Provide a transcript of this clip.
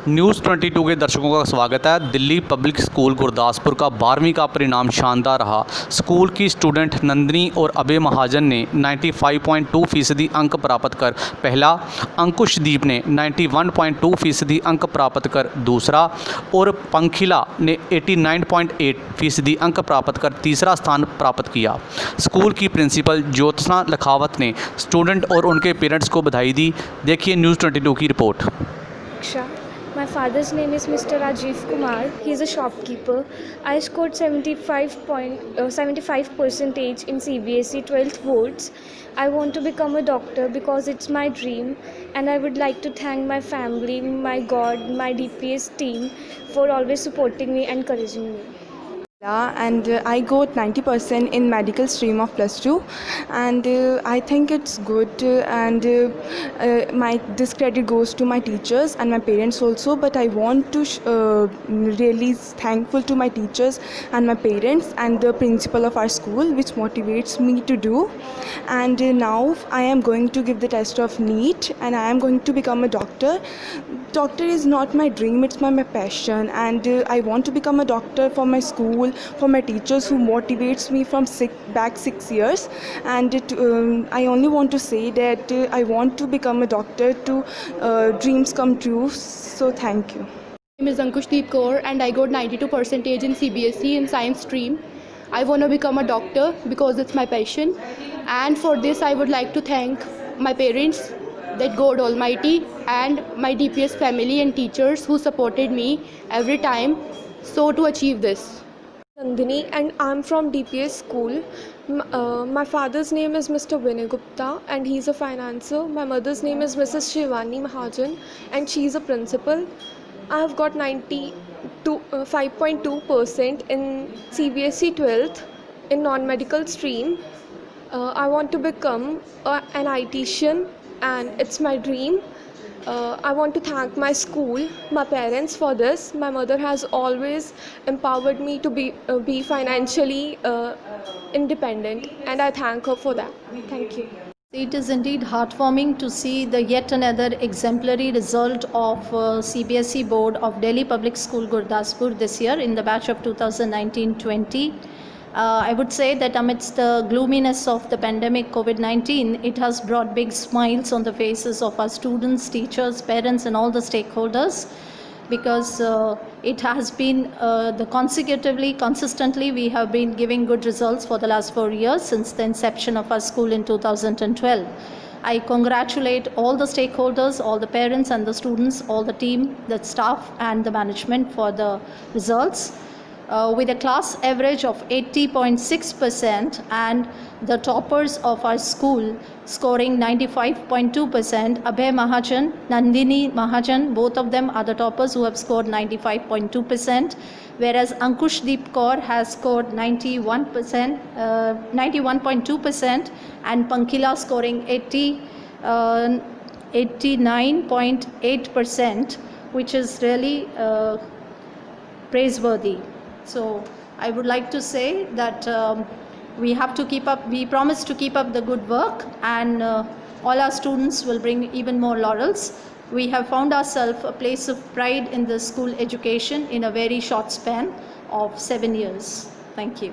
News 22 के दर्शकों का स्वागत है। दिल्ली पब्लिक स्कूल गुरदासपुर का 12वीं का परिणाम शानदार रहा। स्कूल की स्टूडेंट नंदिनी और अभय महाजन ने 95.2% अंक प्राप्त कर पहला, अंकुशदीप ने 91.2% अंक प्राप्त कर दूसरा और पंखिला ने 89.8% अंक प्राप्त कर तीसरा स्थान प्राप्त किया। स्कूल की प्रिंसिपल ज्योत्सना लखावत ने स्टूडेंट और उनके पेरेंट्स को बधाई दी। देखिए न्यूज़ 22 की report. My father's name is Mr. Rajiv Kumar. He is a shopkeeper. I scored 75% in CBSE 12th boards. I want to become a doctor because it's my dream, and I would like to thank my family, my God, my DPS team for always supporting me and encouraging me. And I got 90% in medical stream of +2, and I think it's good, and this credit goes to my teachers and my parents also, but I want to really thankful to my teachers and my parents and the principal of our school, which motivates me to do. And now I am going to give the test of NEET, and I am going to become a doctor. Doctor is not my dream, it's my passion, and I want to become a doctor for my school, for my teachers who motivates me from back 6 years. And I only want to say that I want to become a doctor to dreams come true. So thank you. My name is Ankushdeep Kaur, and I got 92% in CBSE in science stream. I want to become a doctor because it's my passion, and for this I would like to thank my parents, that God Almighty, and my DPS family and teachers who supported me every time to achieve this. Nandini, and I'm from DPS school. My father's name is Mr. Vinay Gupta, and he's a financer. My mother's name is Mrs. Shivani Mahajan, and she's a principal. I have got 5.2% in CBSE 12th in non-medical stream. I want to become an ITian, and it's my dream. I want to thank my school, my parents for this. My mother has always empowered me to be financially independent, and I thank her for that. Thank you. It is indeed heartwarming to see the yet another exemplary result of CBSE board of Delhi Public School Gurdaspur this year in the batch of 2019-20. I would say that amidst the gloominess of the pandemic COVID-19, it has brought big smiles on the faces of our students, teachers, parents, and all the stakeholders, because it has been consistently we have been giving good results for the last 4 years since the inception of our school in 2012. I congratulate all the stakeholders, all the parents and the students, all the team, the staff and the management for the results. With a class average of 80.6% and the toppers of our school scoring 95.2%, Abhay Mahajan, Nandini Mahajan, both of them are the toppers who have scored 95.2%, whereas Ankushdeep Kaur has scored 91.2%, and Pankhila scoring 89.8%, which is really praiseworthy. So I would like to say that we promise to keep up the good work, and all our students will bring even more laurels. We have found ourselves a place of pride in the school education in a very short span of 7 years. Thank you.